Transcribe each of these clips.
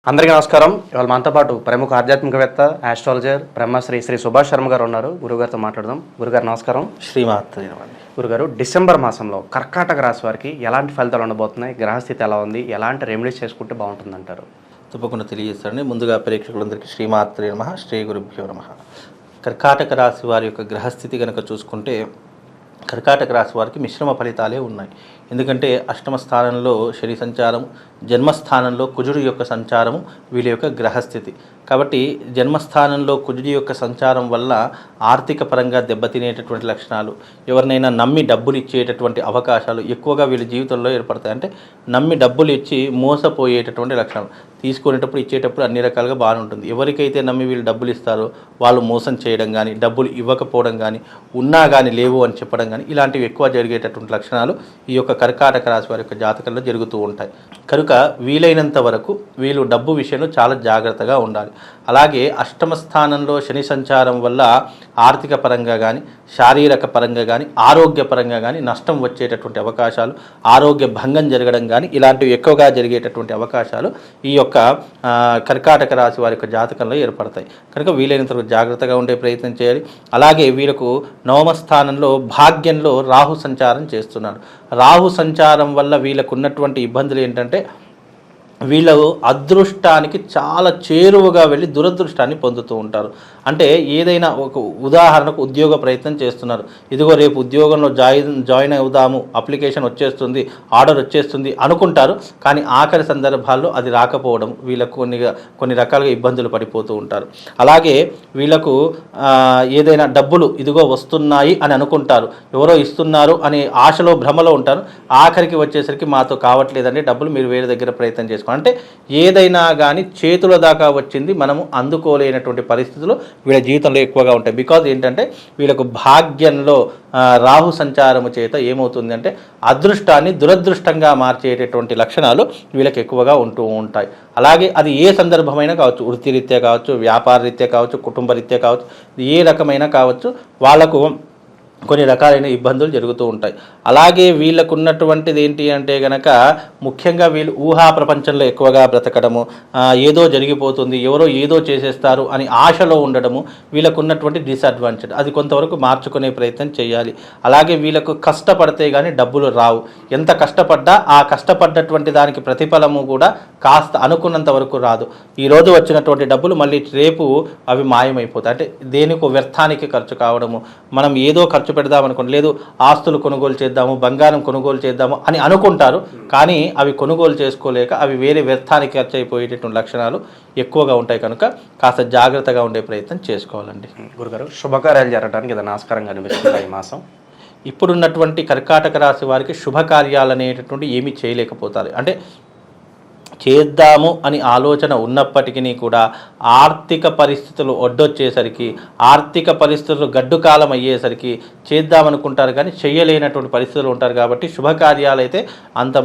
అందరికీ నమస్కారం. ఇవాళ మనతో పాటు ప్రముఖ ఆధ్యాత్మికవేత్త, ఆస్ట్రాలజర్ బ్రహ్మశ్రీ శ్రీ సుభాష్ శర్మ గారు ఉన్నారు. గురుగారితో మాట్లాడదాం. గురుగారు నమస్కారం. శ్రీమాత్రే. గురుగారు, డిసెంబర్ మాసంలో కర్కాటక రాశి వారికి ఎలాంటి ఫలితాలు ఉండబోతున్నాయి? గ్రహస్థితి ఎలా ఉంది? ఎలాంటి రెమెడీస్ చేసుకుంటే బాగుంటుంది అంటారు? తప్పకుండా తెలియజేస్తారండి. ముందుగా ప్రేక్షకులందరికీ శ్రీమాత్రే నమః, శ్రీ గురుభ్యో నమః. కర్కాటక రాశి వారి యొక్క గ్రహస్థితి కనుక చూసుకుంటే కర్కాటక రాశి వారికి మిశ్రమ ఫలితాలే ఉన్నాయి. ఎందుకంటే అష్టమ స్థానంలో శని సంచారం, జన్మస్థానంలో కుజుడి యొక్క సంచారము వీళ్ళ యొక్క గ్రహస్థితి. కాబట్టి జన్మస్థానంలో కుజుడి యొక్క సంచారం వల్ల ఆర్థిక పరంగా దెబ్బతినేటటువంటి లక్షణాలు, ఎవరినైనా నమ్మి డబ్బులు ఇచ్చేటటువంటి అవకాశాలు ఎక్కువగా వీళ్ళ జీవితంలో ఏర్పడతాయి. అంటే నమ్మి డబ్బులు ఇచ్చి మోసపోయేటటువంటి లక్షణాలు, తీసుకునేటప్పుడు ఇచ్చేటప్పుడు అన్ని రకాలుగా బాగానే ఉంటుంది. ఎవరికైతే నమ్మి వీళ్ళు డబ్బులు ఇస్తారో వాళ్ళు మోసం చేయడం కానీ, డబ్బులు ఇవ్వకపోవడం కానీ, ఉన్నా కానీ లేవు అని చెప్పడం కానీ, ఇలాంటివి ఎక్కువ జరిగేటటువంటి లక్షణాలు ఈ యొక్క కర్కాటక రాశి వారి యొక్క జాతకంలో జరుగుతూ ఉంటాయి. కనుక వీలైనంత వరకు వీళ్ళు డబ్బు విషయంలో చాలా జాగ్రత్తగా ఉండాలి. అలాగే అష్టమ స్థానంలో శని సంచారం వల్ల ఆర్థిక పరంగా కానీ, శారీరక పరంగా కానీ, ఆరోగ్యపరంగా కానీ నష్టం వచ్చేటటువంటి అవకాశాలు, ఆరోగ్య భంగం జరగడం కానీ ఇలాంటివి ఎక్కువగా జరిగేటటువంటి అవకాశాలు ఈ యొక్క కర్కాటక రాశి వారి యొక్క జాతకంలో ఏర్పడతాయి. కనుక వీలైనంత వరకు జాగ్రత్తగా ఉండే ప్రయత్నం చేయాలి. అలాగే వీళ్ళకు నవమ స్థానంలో భాగ్యంలో రాహు సంచారం చేస్తున్నాడు. రాహు సంచారం వల్ల వీళ్ళకు ఉన్నటువంటి ఇబ్బందులు ఏంటంటే వీళ్ళు అదృష్టానికి చాలా చేరువగా వెళ్ళి దురదృష్టాన్ని పొందుతూ ఉంటారు. అంటే ఏదైనా ఒక ఉదాహరణకు ఉద్యోగ ప్రయత్నం చేస్తున్నారు, ఇదిగో రేపు ఉద్యోగంలో జాయిన్ అవుదాము, అప్లికేషన్ వచ్చేస్తుంది, ఆర్డర్ వచ్చేస్తుంది అనుకుంటారు. కానీ ఆఖరి సందర్భాల్లో అది రాకపోవడం వీళ్ళకు కొన్ని రకాలుగా ఇబ్బందులు పడిపోతూ ఉంటారు. అలాగే వీళ్ళకు ఏదైనా డబ్బులు ఇదిగో వస్తున్నాయి అని అనుకుంటారు, ఎవరో ఇస్తున్నారు అనే ఆశలో భ్రమలో ఉంటారు. ఆఖరికి వచ్చేసరికి మాతో కావట్లేదండి డబ్బులు, మీరు వేరే దగ్గర ప్రయత్నం చేసుకోండి. అంటే ఏదైనా కానీ చేతుల దాకా వచ్చింది మనము అందుకోలేనటువంటి పరిస్థితులు వీళ్ళ జీవితంలో ఎక్కువగా ఉంటాయి. బికాజ్ ఏంటంటే వీళ్ళకు భాగ్యంలో రాహు సంచారము చేత ఏమవుతుంది అంటే అదృష్టాన్ని దురదృష్టంగా మార్చేటటువంటి లక్షణాలు వీళ్ళకి ఎక్కువగా ఉంటూ ఉంటాయి. అలాగే అది ఏ సందర్భమైనా కావచ్చు, వృత్తిరీత్యా కావచ్చు, వ్యాపార రీత్యా కావచ్చు, కుటుంబ రీత్యా కావచ్చు, ఏ రకమైనా కావచ్చు, వాళ్ళకు కొన్ని రకాలైన ఇబ్బందులు జరుగుతూ ఉంటాయి. అలాగే వీళ్ళకు ఉన్నటువంటిది ఏంటి అంటే కనుక ముఖ్యంగా వీళ్ళు ఊహా ప్రపంచంలో ఎక్కువగా బ్రతకడము, ఏదో జరిగిపోతుంది, ఎవరో ఏదో చేసేస్తారు అని ఆశలో ఉండడము వీళ్ళకు ఉన్నటువంటి డిసడ్వాంటేజ్. అది కొంతవరకు మార్చుకునే ప్రయత్నం చేయాలి. అలాగే వీళ్ళకు కష్టపడితే కానీ డబ్బులు రావు. ఎంత కష్టపడ్డా ఆ కష్టపడ్డటువంటి దానికి ప్రతిఫలము కూడా కాస్త అనుకున్నంత వరకు రాదు. ఈరోజు వచ్చినటువంటి డబ్బులు మళ్ళీ రేపు అవి మాయమైపోతాయి. అంటే దేనికో వ్యర్థానికి ఖర్చు కావడము. మనం ఏదో ఖర్చు పెడదామనుకోండి, లేదు ఆస్తులు కొనుగోలు చేద్దాము, బంగారం కొనుగోలు చేద్దాము అని అనుకుంటారు. కానీ అవి కొనుగోలు చేసుకోలేక అవి వేరే వ్యర్థానికి ఖర్చు అయిపోయేటటువంటి లక్షణాలు ఎక్కువగా ఉంటాయి. కనుక కాస్త జాగ్రత్తగా ఉండే ప్రయత్నం చేసుకోవాలండి. గురుగారు, శుభకార్యాలు జరగడానికి ఏదైనా ఆస్కారంగా అనిపిస్తుంది ఈ మాసం? ఇప్పుడున్నటువంటి కర్కాటక రాశి వారికి శుభకార్యాలు అనేటటువంటి ఏమీ చేయలేకపోతారు. అంటే చేద్దాము అని ఆలోచన ఉన్నప్పటికీ కూడా ఆర్థిక పరిస్థితులు ఒడ్డొచ్చేసరికి, ఆర్థిక పరిస్థితులు గడ్డుకాలం అయ్యేసరికి చేద్దామనుకుంటారు కానీ చేయలేనటువంటి పరిస్థితులు ఉంటారు. కాబట్టి శుభకార్యాలు అయితే అంత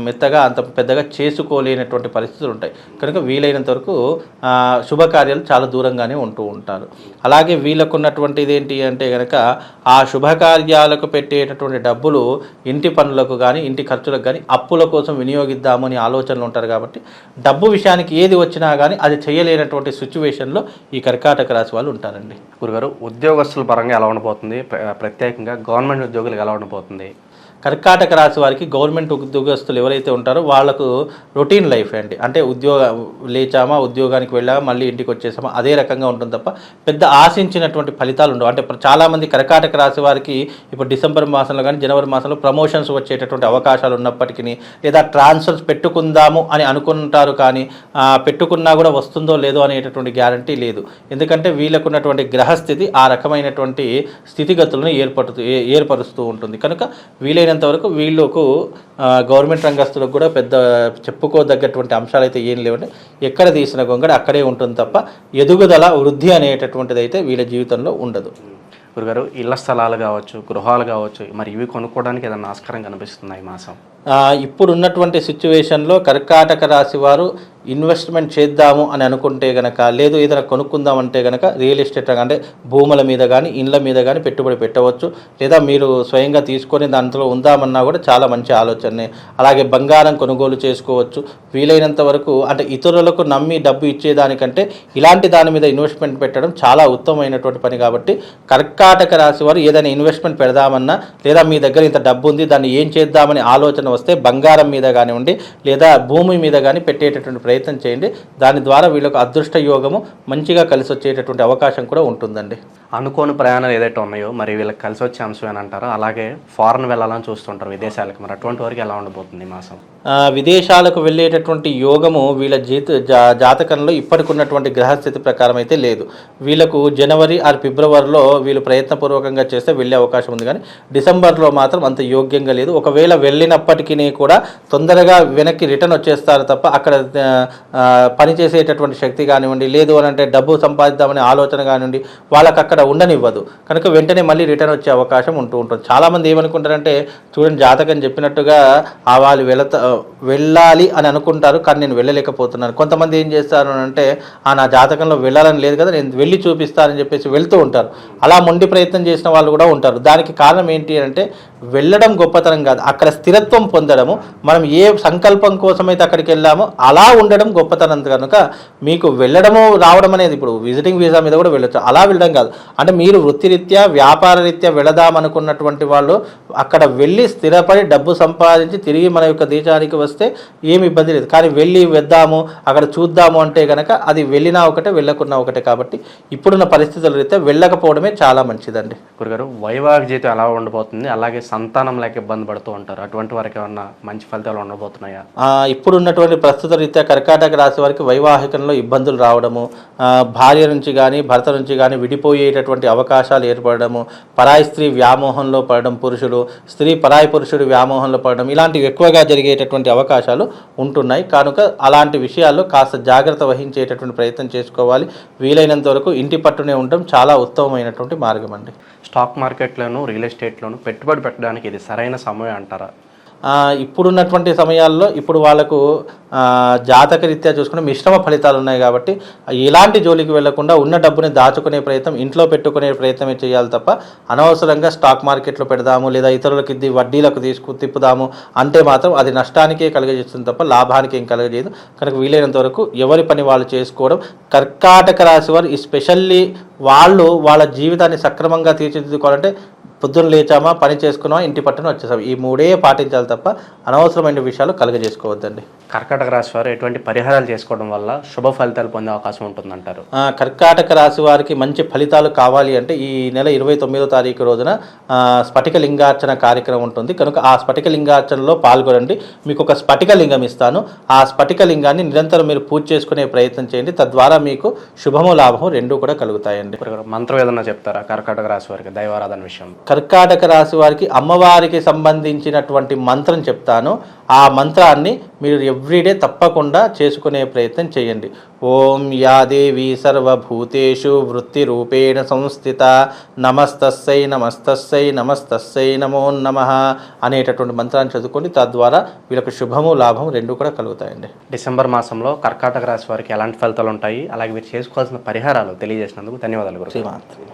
మెత్తగా అంత పెద్దగా చేసుకోలేనటువంటి పరిస్థితులు ఉంటాయి. కనుక వీలైనంత వరకు శుభకార్యాలు చాలా దూరంగానే ఉంటూ ఉంటారు. అలాగే వీళ్ళకున్నటువంటిది ఏంటి అంటే కనుక ఆ శుభకార్యాలకు పెట్టేటటువంటి డబ్బులు ఇంటి పనులకు కానీ, ఇంటి ఖర్చులకు కానీ, అప్పుల కోసం వినియోగిద్దామని ఆలోచనలు ఉంటారు. కాబట్టి డబ్బు విషయానికి ఏది వచ్చినా కానీ అది చేయలేనటువంటి సిచ్యువేషన్లో ఈ కర్కాటక రాశి వాళ్ళు ఉంటారండి. గురుగారు, ఉద్యోగస్తుల పరంగా ఎలా ఉండబోతుంది? ప్రత్యేకంగా గవర్నమెంట్ ఉద్యోగులకు ఎలా ఉండబోతుంది? కర్కాటక రాశి వారికి గవర్నమెంట్ ఉద్యోగస్తులు ఎవరైతే ఉంటారో వాళ్ళకు రొటీన్ లైఫ్ అండి. అంటే లేచామా, ఉద్యోగానికి వెళ్ళామా, మళ్ళీ ఇంటికి వచ్చేసామా, అదే రకంగా ఉంటుంది తప్ప పెద్ద ఆశించినటువంటి ఫలితాలు ఉండవు. అంటే చాలామంది కర్కాటక రాశి వారికి ఇప్పుడు డిసెంబర్ మాసంలో కానీ జనవరి మాసంలో ప్రమోషన్స్ వచ్చేటటువంటి అవకాశాలు ఉన్నప్పటికీ, లేదా ట్రాన్స్ఫర్స్ పెట్టుకుందాము అని అనుకుంటారు కానీ పెట్టుకున్నా కూడా వస్తుందో లేదో అనేటటువంటి గ్యారంటీ లేదు. ఎందుకంటే వీళ్ళకున్నటువంటి గ్రహస్థితి ఆ రకమైనటువంటి స్థితిగతులను ఏర్పరుస్తూ ఉంటుంది. కనుక వీలైనంత వరకు వీళ్ళకు గవర్నమెంట్ రంగస్తులకు కూడా పెద్ద చెప్పుకోదగ్గటువంటి అంశాలు అయితే ఏం లేవండి. ఎక్కడ తీసిన గొంగడ అక్కడే ఉంటుంది తప్ప ఎదుగుదల, వృద్ధి అనేటటువంటిది అయితే వీళ్ళ జీవితంలో ఉండదు. గురుగారు, ఇళ్ల స్థలాలు కావచ్చు, గృహాలు కావచ్చు, మరి ఇవి కొనుక్కోవడానికి ఏదైనా ఆస్కారం కనిపిస్తుంది ఈ మాసం? ఇప్పుడు ఉన్నటువంటి సిచ్యువేషన్లో కర్కాటక రాశి వారు ఇన్వెస్ట్మెంట్ చేద్దాము అని అనుకుంటే గనక, లేదు ఏదైనా కొనుక్కుందామంటే గనక రియల్ ఎస్టేట్ అంటే భూముల మీద కానీ ఇండ్ల మీద కానీ పెట్టుబడి పెట్టవచ్చు. లేదా మీరు స్వయంగా తీసుకొని దాంట్లో ఉందామన్నా కూడా చాలా మంచి ఆలోచనే. అలాగే బంగారం కొనుగోలు చేసుకోవచ్చు. వీలైనంత వరకు అంటే ఇతరులకు నమ్మి డబ్బు ఇచ్చేదానికంటే ఇలాంటి దాని మీద ఇన్వెస్ట్మెంట్ పెట్టడం చాలా ఉత్తమమైనటువంటి పని. కాబట్టి కర్కాటక రాశి వారు ఏదైనా ఇన్వెస్ట్మెంట్ పెడదామన్నా, లేదా మీ దగ్గర ఇంత డబ్బు ఉంది దాన్ని ఏం చేద్దామని ఆలోచన వస్తే బంగారం మీద కానివ్వండి లేదా భూమి మీద కానీ పెట్టేటటువంటి ప్రయత్నం చేయండి. దాని ద్వారా వీళ్ళకు అదృష్ట యోగము మంచిగా కలిసి వచ్చేటటువంటి అవకాశం కూడా ఉంటుందండి. అనుకోని ప్రయాణాలు ఏదైతే ఉన్నాయో మరి వీళ్ళకి కలిసి వచ్చే అంశం అంటారు. అలాగే ఫారెన్ వెళ్ళాలని చూస్తుంటారు విదేశాలకు, మరి అటువంటి వరకు ఎలా ఉండబోతుంది ఈ మాసం? విదేశాలకు వెళ్ళేటటువంటి యోగము వీళ్ళ జాతకంలో ఇప్పటికున్నటువంటి గ్రహస్థితి ప్రకారం అయితే లేదు. వీళ్ళకు జనవరి ఆర్ ఫిబ్రవరిలో వీళ్ళు ప్రయత్నపూర్వకంగా చేస్తే వెళ్ళే అవకాశం ఉంది, కానీ డిసెంబర్లో మాత్రం అంత యోగ్యంగా లేదు. ఒకవేళ వెళ్ళినప్పటికీ కూడా తొందరగా వెనక్కి రిటర్న్ వచ్చేస్తారు తప్ప అక్కడ పనిచేసేటటువంటి శక్తి కానివ్వండి, లేదు అని అంటే డబ్బు సంపాదిద్దామనే ఆలోచన కానివ్వండి వాళ్ళకి అక్కడ ఉండనివ్వదు. కనుక వెంటనే మళ్ళీ రిటర్న్ వచ్చే అవకాశం ఉంటుంది. చాలామంది ఏమనుకుంటారంటే, చూడండి జాతకం చెప్పినట్టుగా వాళ్ళు వెళ్ళాలి అని అనుకుంటారు, కానీ నేను వెళ్ళలేకపోతున్నాను. కొంతమంది ఏం చేస్తారు అంటే, నా జాతకంలో వెళ్ళాలని లేదు కదా, నేను వెళ్ళి చూపిస్తానని చెప్పేసి వెళ్తూ ఉంటారు. అలా మొండి ప్రయత్నం చేసిన వాళ్ళు కూడా ఉంటారు. దానికి కారణం ఏంటి అంటే, వెళ్ళడం గొప్పతనం కాదు, అక్కడ స్థిరత్వం పొందడము. మనం ఏ సంకల్పం కోసమైతే అక్కడికి వెళ్ళామో అలా ఉండడం గొప్పతనం. కనుక మీకు వెళ్ళడము రావడం అనేది, ఇప్పుడు విజిటింగ్ వీసా మీద కూడా వెళ్ళొచ్చు, అలా వెళ్ళడం కాదు. అంటే మీరు వృత్తిరీత్యా వ్యాపార రీత్యా వెళదామనుకున్నటువంటి వాళ్ళు అక్కడ వెళ్ళి స్థిరపడి డబ్బు సంపాదించి తిరిగి మన యొక్క దేశానికి వస్తే ఏమి ఇబ్బంది లేదు. కానీ వెళ్ళి వెద్దాము అక్కడ చూద్దాము అంటే కనుక అది వెళ్ళినా ఒకటే వెళ్ళకున్నా ఒకటే. కాబట్టి ఇప్పుడున్న పరిస్థితుల రీత్యా వెళ్ళకపోవడమే చాలా మంచిదండి. గురుగారు, వైవాహిక జీవితం ఎలా ఉండబోతుంది? అలాగే సంతానం లేక ఇబ్బంది పడుతూ ఉంటారు, అటువంటి వారికి ఏమన్నా మంచి ఫలితాలు ఉండబోతున్నాయా? ఇప్పుడున్నటువంటి ప్రస్తుత రీత్యా కర్కాటక రాశి వారికి వైవాహికంలో ఇబ్బందులు రావడము, భార్య నుంచి కానీ భర్త నుంచి కానీ విడిపోయేటటువంటి అవకాశాలు ఏర్పడము, పరాయి స్త్రీ వ్యామోహంలో పడడం, పురుషులు స్త్రీ పరాయి పురుషుడు వ్యామోహంలో పడడం, ఇలాంటివి ఎక్కువగా జరిగేటటువంటి అవకాశాలు ఉంటున్నాయి. కనుక అలాంటి విషయాల్లో కాస్త జాగ్రత్త వహించేటటువంటి ప్రయత్నం చేసుకోవాలి. వీలైనంత వరకు ఇంటి పట్టునే ఉండడం చాలా ఉత్తమమైనటువంటి మార్గం అండి. స్టాక్ మార్కెట్లోను రియల్ ఎస్టేట్లోను పెట్టుబడి పెట్టడానికి ఇది సరైన సమయం అంటారా? ఇప్పుడున్నటువంటి సమయాల్లో ఇప్పుడు వాళ్ళకు జాతక రీత్యా చూసుకుంటే మిశ్రమ ఫలితాలు ఉన్నాయి. కాబట్టి ఎలాంటి జోలికి వెళ్లకుండా ఉన్న డబ్బుని దాచుకునే ప్రయత్నం, ఇంట్లో పెట్టుకునే ప్రయత్నమే చేయాలి తప్ప అనవసరంగా స్టాక్ మార్కెట్లో పెడదాము లేదా ఇతరులకి వడ్డీలకు తిప్పుదాము అంటే మాత్రం అది నష్టానికే కలుగజేస్తుంది తప్ప లాభానికి ఏం కలుగజేయదు. కనుక వీలైనంత వరకు ఎవరి పని వాళ్ళు చేసుకోవడం. కర్కాటక రాశి వారు ఎస్పెషల్లీ వాళ్ళు వాళ్ళ జీవితాన్ని సక్రమంగా తీర్చిదిద్దుకోవాలంటే పొద్దున్న లేచామా, పని చేసుకున్నామా, ఇంటి పట్టున వచ్చేసాం, ఈ మూడే పాటించాలి తప్ప అనవసరమైన విషయాలు కలుగజేసుకోవద్దండి. కర్కాటక రాశి వారు ఎటువంటి పరిహారాలు చేసుకోవడం వల్ల శుభ ఫలితాలు పొందే అవకాశం ఉంటుందంటారు? కర్కాటక రాశి వారికి మంచి ఫలితాలు కావాలి అంటే ఈ నెల 29వ తారీఖు రోజున స్ఫటిక లింగార్చన కార్యక్రమం ఉంటుంది. కనుక ఆ స్ఫటిక లింగార్చనలో పాల్గొనండి. మీకు ఒక స్ఫటిక లింగం ఇస్తాను. ఆ స్ఫటిక లింగాన్ని నిరంతరం మీరు పూజ చేసుకునే ప్రయత్నం చేయండి. తద్వారా మీకు శుభము లాభము రెండూ కూడా కలుగుతాయండి. మంత్రం ఏదన్నా చెప్తారా కర్కాటక రాశి వారికి దైవారాధన విషయం? కర్కాటక రాశి వారికి అమ్మవారికి సంబంధించినటువంటి మంత్రం చెప్తాను. ఆ మంత్రాన్ని మీరు ఎవ్రీడే తప్పకుండా చేసుకునే ప్రయత్నం చేయండి. ఓం యా దేవి సర్వభూతేషు వృత్తి రూపేణ సంస్థిత నమస్తస్సై నమస్తస్సై నమస్తస్సై నమో నమః అనేటటువంటి మంత్రాన్ని చదువుకొని తద్వారా వీళ్ళకి శుభము లాభము రెండూ కూడా కలుగుతాయండి. డిసెంబర్ మాసంలో కర్కాటక రాశి వారికి ఎలాంటి ఫలితాలు ఉంటాయి, అలాగే మీరు చేసుకోవాల్సిన పరిహారాలు తెలియజేసినందుకు ధన్యవాదాలు గురు. శ్రీమాత్రే.